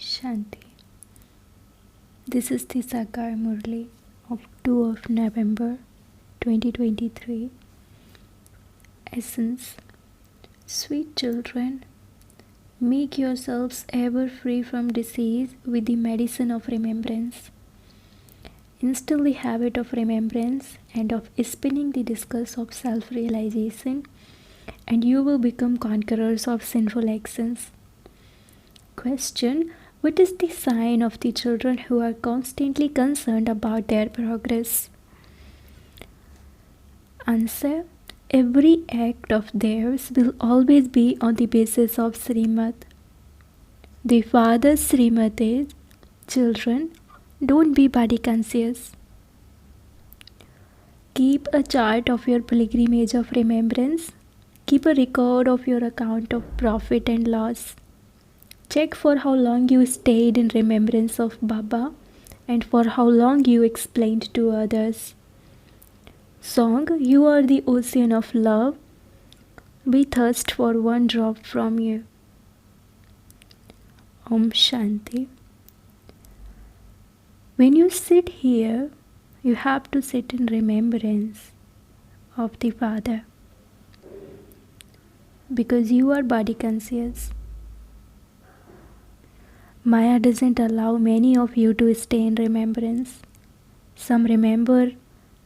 Shanti. This is the Sakar Murli of 2 of November 2023. Essence. Sweet children, make yourselves ever free from disease with the medicine of remembrance. Instill the habit of remembrance and of spinning the discus of self-realization, and you will become conquerors of sinful actions. Question. What is the sign of the children who are constantly concerned about their progress? Answer. Every act of theirs will always be on the basis of Srimad. The Father's Srimad is, children, don't be body conscious. Keep a chart of your pilgrimage of remembrance. Keep a record of your account of profit and loss. Check for how long you stayed in remembrance of Baba and for how long you explained to others. Song, you are the ocean of love. We thirst for one drop from you. Om Shanti. When you sit here, you have to sit in remembrance of the Father, because you are body conscious. Maya doesn't allow many of you to stay in remembrance. Some remember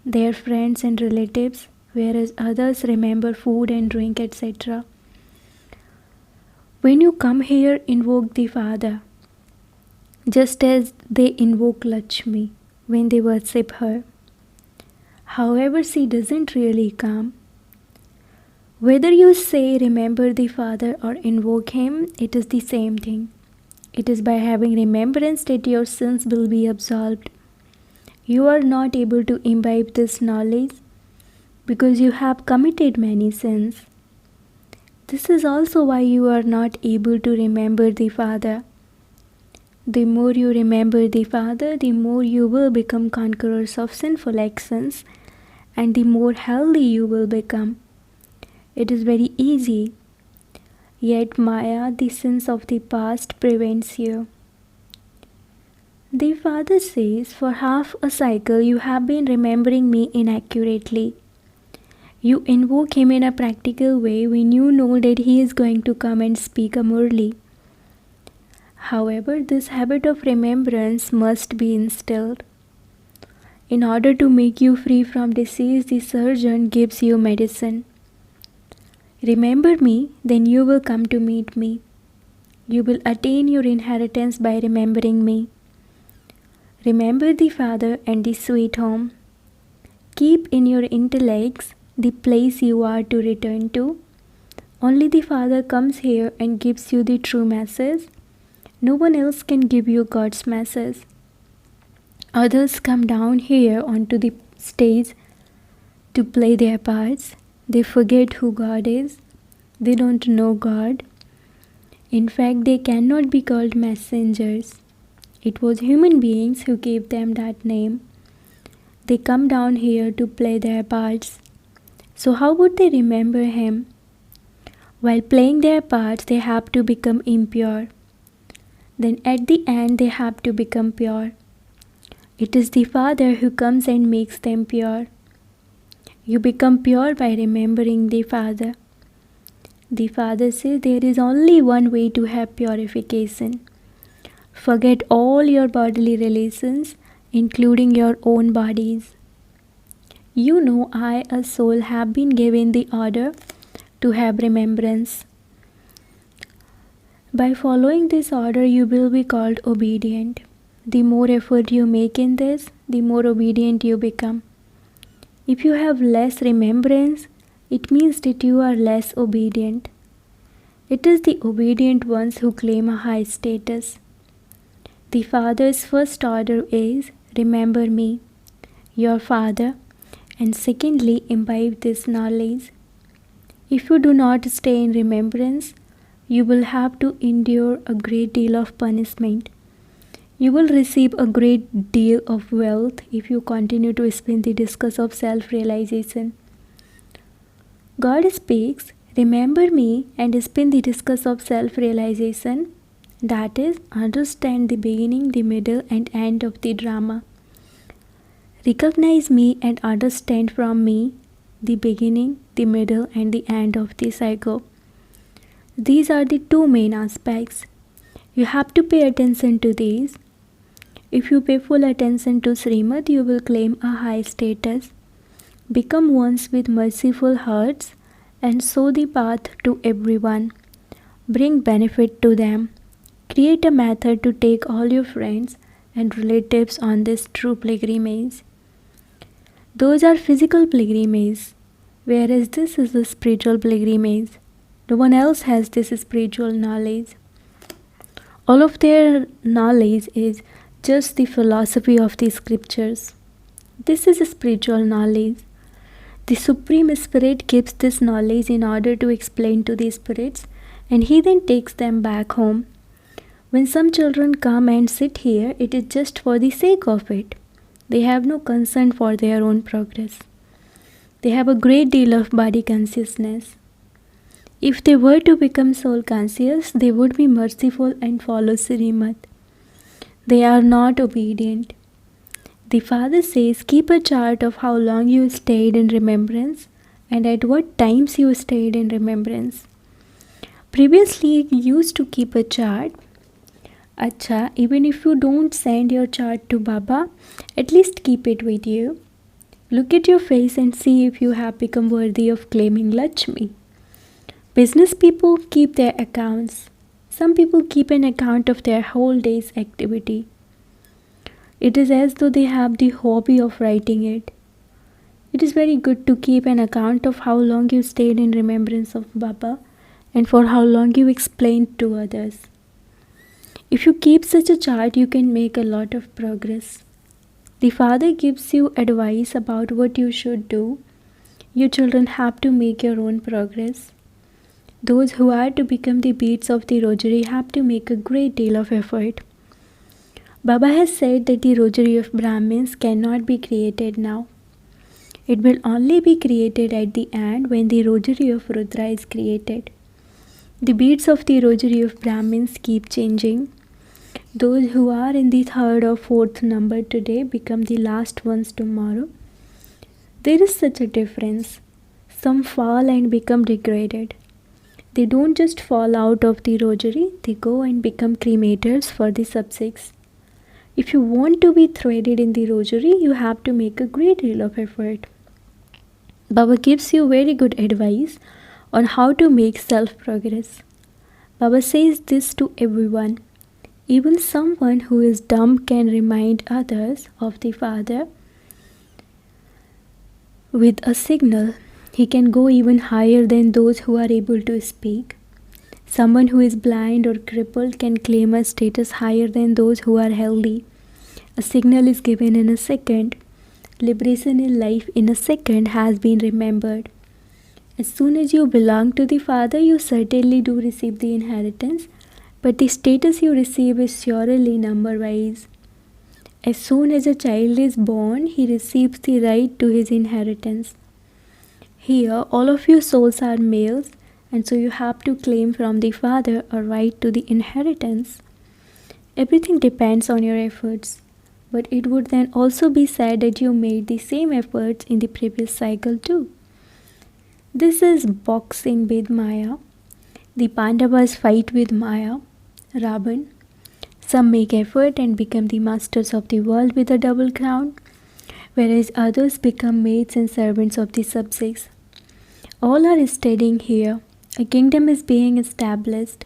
their friends and relatives, whereas others remember food and drink, etc. When you come here, invoke the Father, just as they invoke Lakshmi when they worship her. However, she doesn't really come. Whether you say remember the Father or invoke him, it is the same thing. It is by having remembrance that your sins will be absolved. You are not able to imbibe this knowledge because you have committed many sins. This is also why you are not able to remember the Father. The more you remember the Father, the more you will become conquerors of sinful actions, and the more healthy you will become. It is very easy. Yet Maya, the sins of the past, prevents you. The Father says, for half a cycle you have been remembering me inaccurately. You invoke him in a practical way when you know that he is going to come and speak a Murli. However, this habit of remembrance must be instilled. In order to make you free from disease, the surgeon gives you medicine. Remember me, then you will come to meet me. You will attain your inheritance by remembering me. Remember the Father and the sweet home. Keep in your intellects the place you are to return to. Only the Father comes here and gives you the true message. No one else can give you God's message. Others come down here onto the stage to play their parts. They forget who God is. They don't know God. In fact, they cannot be called messengers. It was human beings who gave them that name. They come down here to play their parts. So how would they remember him? While playing their parts, they have to become impure. Then at the end, they have to become pure. It is the Father who comes and makes them pure. You become pure by remembering the Father. The Father says there is only one way to have purification. Forget all your bodily relations, including your own bodies. You know I, a soul, have been given the order to have remembrance. By following this order, you will be called obedient. The more effort you make in this, the more obedient you become. If you have less remembrance, it means that you are less obedient. It is the obedient ones who claim a high status. The Father's first order is, remember me, your Father, and secondly, imbibe this knowledge. If you do not stay in remembrance, you will have to endure a great deal of punishment. You will receive a great deal of wealth if you continue to spin the discus of self-realization. God speaks, remember me, and spin the discus of self-realization, That is, understand the beginning, the middle, and end of the drama. Recognize me and understand from me the beginning, the middle, and the end of the cycle. These are the two main aspects. You have to pay attention to these. If you pay full attention to Srimad, you will claim a high status, become ones with merciful hearts, and show the path to everyone. Bring benefit to them. Create a method to take all your friends and relatives on this true pilgrimage. Those are physical pilgrimage, whereas this is a spiritual pilgrimage. No one else has this spiritual knowledge. All of their knowledge is just the philosophy of the scriptures. This is spiritual knowledge. The Supreme Spirit gives this knowledge in order to explain to the spirits, and He then takes them back home. When some children come and sit here, it is just for the sake of it. They have no concern for their own progress. They have a great deal of body consciousness. If they were to become soul conscious, they would be merciful and follow Srimad. They are not obedient. The Father says, keep a chart of how long you stayed in remembrance and at what times you stayed in remembrance. Previously, you used to keep a chart. Acha, even if you don't send your chart to Baba, at least keep it with you. Look at your face and see if you have become worthy of claiming Lakshmi. Business people keep their accounts. Some people keep an account of their whole day's activity. It is as though they have the hobby of writing it. It is very good to keep an account of how long you stayed in remembrance of Baba and for how long you explained to others. If you keep such a chart, you can make a lot of progress. The Father gives you advice about what you should do. You children have to make your own progress. Those who are to become the beads of the rosary have to make a great deal of effort. Baba has said that the rosary of Brahmins cannot be created now. It will only be created at the end when the rosary of Rudra is created. The beads of the rosary of Brahmins keep changing. Those who are in the third or fourth number today become the last ones tomorrow. There is such a difference. Some fall and become degraded. They don't just fall out of the rosary, they go and become cremators for the subjects. If you want to be threaded in the rosary, you have to make a great deal of effort. Baba gives you very good advice on how to make self-progress. Baba says this to everyone. Even someone who is dumb can remind others of the Father with a signal. He can go even higher than those who are able to speak. Someone who is blind or crippled can claim a status higher than those who are healthy. A signal is given in a second. Liberation in life in a second has been remembered. As soon as you belong to the Father, you certainly do receive the inheritance, but the status you receive is surely number-wise. As soon as a child is born, he receives the right to his inheritance. Here, all of you souls are males, and so you have to claim from the Father a right to the inheritance. Everything depends on your efforts, but it would then also be said that you made the same efforts in the previous cycle too. This is boxing with Maya. The Pandavas fight with Maya, Ravan. Some make effort and become the masters of the world with a double crown, whereas others become maids and servants of the subjects. All are studying here. A kingdom is being established.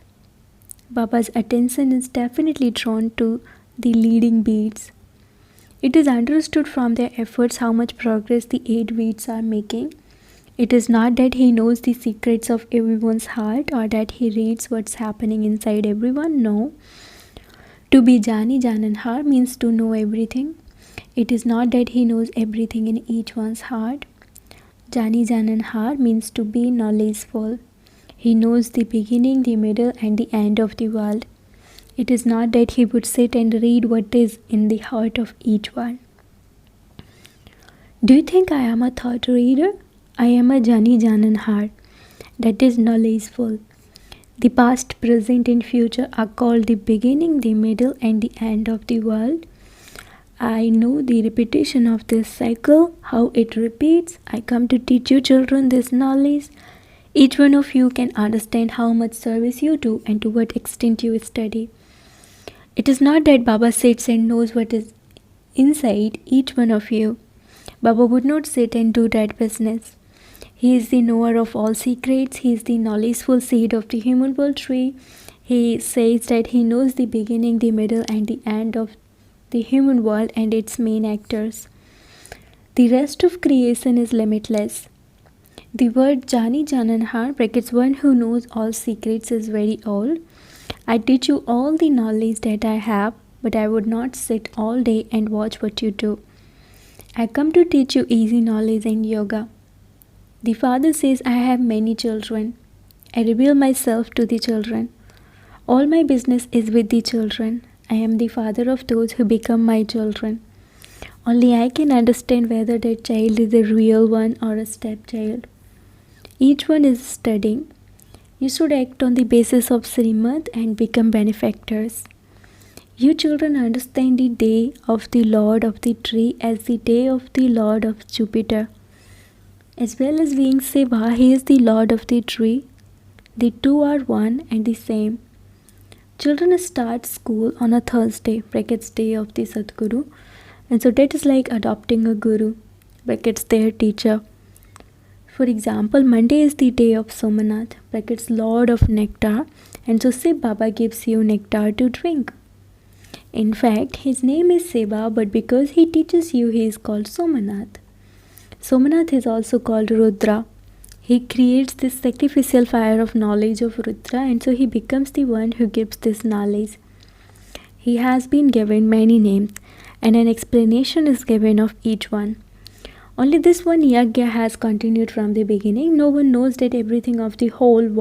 Baba's attention is definitely drawn to the leading beads. It is understood from their efforts how much progress the 8 beads are making. It is not that he knows the secrets of everyone's heart or that he reads what's happening inside everyone. No. To be Jani Jananhar means to know everything. It is not that he knows everything in each one's heart. Jani Jananhar means to be knowledgeful. He knows the beginning, the middle, and the end of the world. It is not that he would sit and read what is in the heart of each one. Do you think I am a thought reader? I am a Jani Jananhar, that is knowledgeful. The past, present, and future are called the beginning, the middle, and the end of the world. I know the repetition of this cycle, how it repeats. I come to teach you children this knowledge. Each one of you can understand how much service you do and to what extent you study. It is not that Baba sits and knows what is inside each one of you. Baba would not sit and do that business. He is the knower of all secrets. He is the knowledgeful seed of the human world tree. He says that he knows the beginning, the middle, and the end of the human world and its main actors. The rest of creation is limitless. The word Jani Jananhar brackets one who knows all secrets is very old. I teach you all the knowledge that I have, but I would not sit all day and watch what you do. I come to teach you easy knowledge and yoga. The father says, I have many children. I reveal myself to the children. All my business is with the children. I am the father of those who become my children. Only I can understand whether that child is a real one or a stepchild. Each one is studying. You should act on the basis of Srimad and become benefactors. You children understand the day of the Lord of the tree as the day of the Lord of Jupiter. As well as being Shiva, he is the Lord of the tree. The two are one and the same. Children start school on a Thursday, brackets day of the Sadguru. And so that is like adopting a guru, brackets their teacher. For example, Monday is the day of Somanath, brackets Lord of Nectar. And so Shiv Baba gives you nectar to drink. In fact, his name is Shiva, but because he teaches you, he is called Somanath. Somanath is also called Rudra. He creates this sacrificial fire of knowledge of Rudra, and so he becomes the one who gives this knowledge. He has been given many names, and an explanation is given of each one. Only this one yagya has continued from the beginning. No one knows that everything of the whole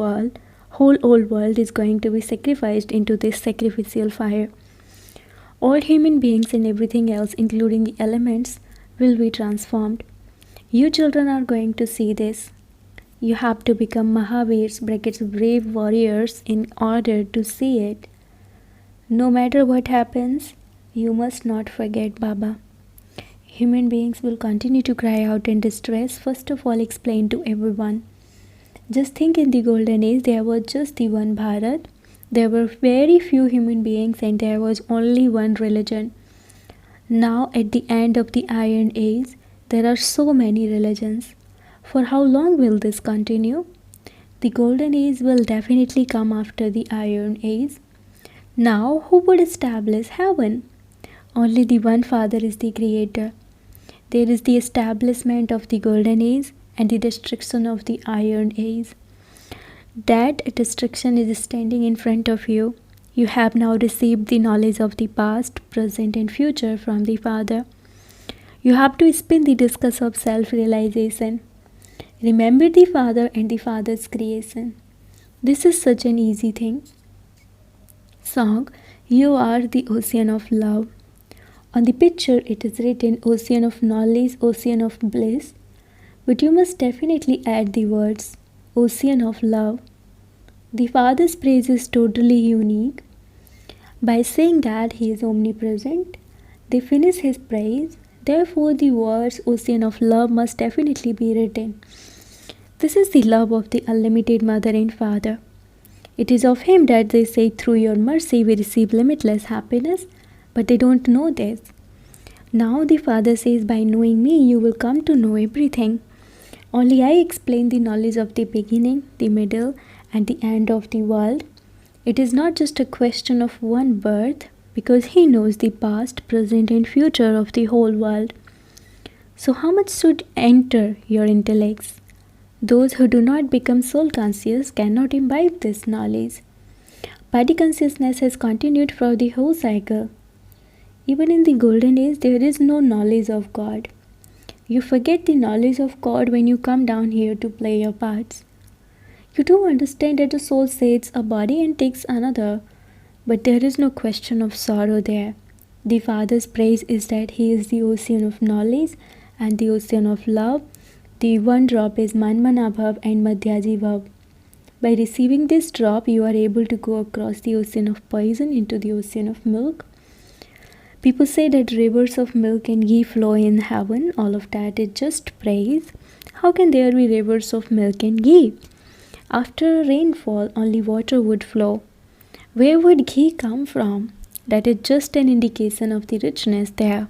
old world is going to be sacrificed into this sacrificial fire. All human beings and everything else, including the elements, will be transformed. You children are going to see this. You have to become Mahavirs, brackets brave warriors, in order to see it. No matter what happens, you must not forget Baba. Human beings will continue to cry out in distress. First of all, explain to everyone. Just think, in the golden age, there was just the one Bharat. There were very few human beings and there was only one religion. Now, at the end of the Iron Age, there are so many religions. For how long will this continue? The golden age will definitely come after the Iron Age. Now, who would establish heaven? Only the one Father is the creator. There is the establishment of the golden age and the destruction of the Iron Age. That destruction is standing in front of you. You have now received the knowledge of the past, present, and future from the Father. You have to spin the discus of self-realization. Remember the Father and the Father's creation. This is such an easy thing. Song, you are the ocean of love. On the picture it is written ocean of knowledge, ocean of bliss. But you must definitely add the words ocean of love. The Father's praise is totally unique. By saying that he is omnipresent, they finish his praise. Therefore, the words ocean of love must definitely be written. This is the love of the unlimited Mother and Father. It is of him that they say, through your mercy we receive limitless happiness, but they don't know this. Now the Father says, by knowing me, you will come to know everything. Only I explain the knowledge of the beginning, the middle, and the end of the world. It is not just a question of one birth, because he knows the past, present, and future of the whole world. So how much should enter your intellects? Those who do not become soul conscious cannot imbibe this knowledge. Body consciousness has continued for the whole cycle. Even in the golden age, there is no knowledge of God. You forget the knowledge of God when you come down here to play your parts. You do understand that the soul saves a body and takes another, but there is no question of sorrow there. The Father's praise is that he is the ocean of knowledge and the ocean of love. The one drop is Manmanabhav and Madhyaji Bhav. By receiving this drop, you are able to go across the ocean of poison into the ocean of milk. People say that rivers of milk and ghee flow in heaven. All of that is just praise. How can there be rivers of milk and ghee? After rainfall, only water would flow. Where would ghee come from? That is just an indication of the richness there.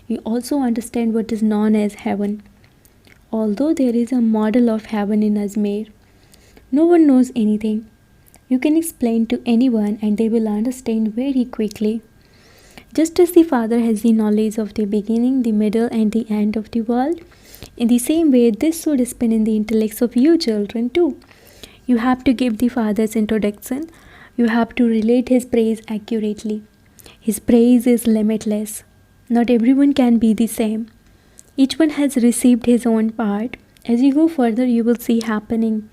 You also understand what is known as heaven. Although there is a model of heaven in Ajmer, no one knows anything. You can explain to anyone and they will understand very quickly. Just as the Father has the knowledge of the beginning, the middle, and the end of the world, in the same way, this should spin in the intellects of you children too. You have to give the Father's introduction. You have to relate His praise accurately. His praise is limitless. Not everyone can be the same. Each one has received his own part. As you go further, you will see happening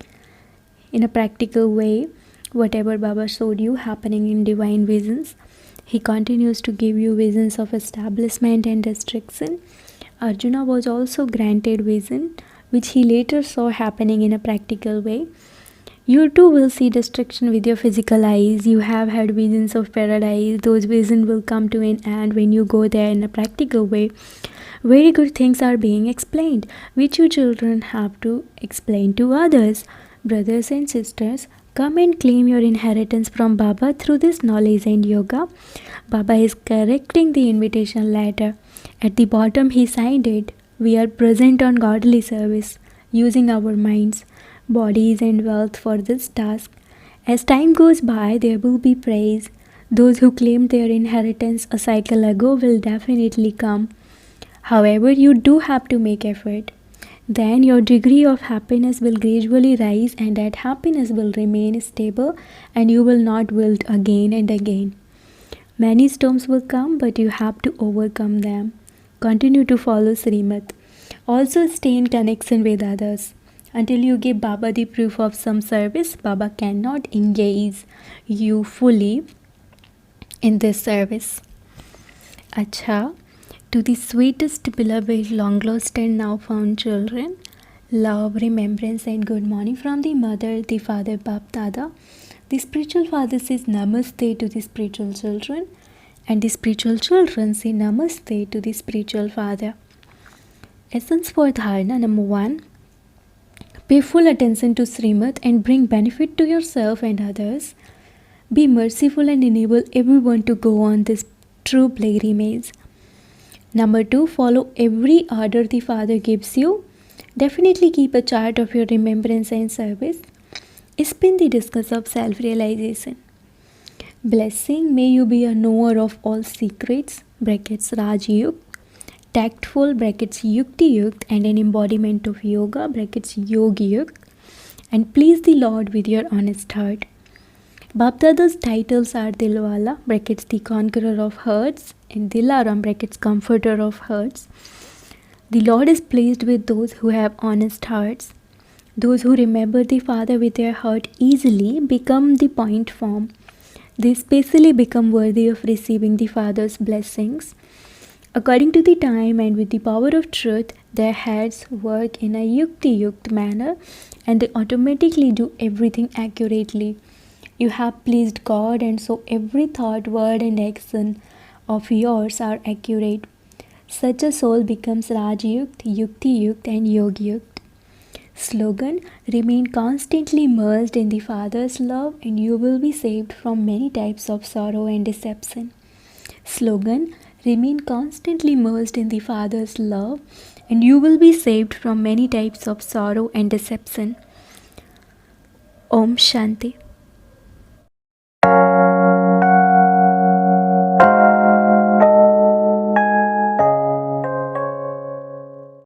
in a practical way whatever Baba showed you happening in divine visions. He continues to give you visions of establishment and destruction. Arjuna was also granted vision, which he later saw happening in a practical way. You too will see destruction with your physical eyes. You have had visions of paradise. Those visions will come to an end when you go there in a practical way. Very good things are being explained, which you children have to explain to others. Brothers and sisters, come and claim your inheritance from Baba through this knowledge and yoga. Baba is correcting the invitation letter. At the bottom he signed it. We are present on godly service, using our minds, bodies and wealth for this task. As time goes by, there will be praise. Those who claimed their inheritance a cycle ago will definitely come. However, you do have to make effort. Then your degree of happiness will gradually rise and that happiness will remain stable and you will not wilt again and again. Many storms will come, but you have to overcome them. Continue to follow Srimad. Also stay in connection with others. Until you give Baba the proof of some service, Baba cannot engage you fully in this service. Acha. To the sweetest, beloved, long lost and now found children, love, remembrance and good morning from the mother, the father, Bap Dada. The spiritual father says namaste to the spiritual children and the spiritual children say namaste to the spiritual father. Essence for dharana number 1. Pay full attention to Srimad and bring benefit to yourself and others. Be merciful and enable everyone to go on this true pilgrimage. Number 2, follow every order the Father gives you. Definitely keep a chart of your remembrance and service. Spin the discus of self-realization. Blessing, may you be a knower of all secrets, brackets Raj Yukt, tactful, brackets Yukti Yukt, and an embodiment of yoga, brackets Yogi Yukt, and please the Lord with your honest heart. Bapdada's titles are Dilwala, brackets the conqueror of hearts, and Dilaram, brackets comforter of hearts. The Lord is pleased with those who have honest hearts. Those who remember the Father with their heart easily become the point form. They specially become worthy of receiving the Father's blessings. According to the time and with the power of truth, their heads work in a yukti-yukt manner and they automatically do everything accurately. You have pleased God and so every thought, word and action of yours are accurate. Such a soul becomes Raj-yukt, Yukti-yukt and Yogi-yukt. Slogan, remain constantly immersed in the Father's love and you will be saved from many types of sorrow and deception. Slogan, remain constantly immersed in the Father's love and you will be saved from many types of sorrow and deception. Om Shanti.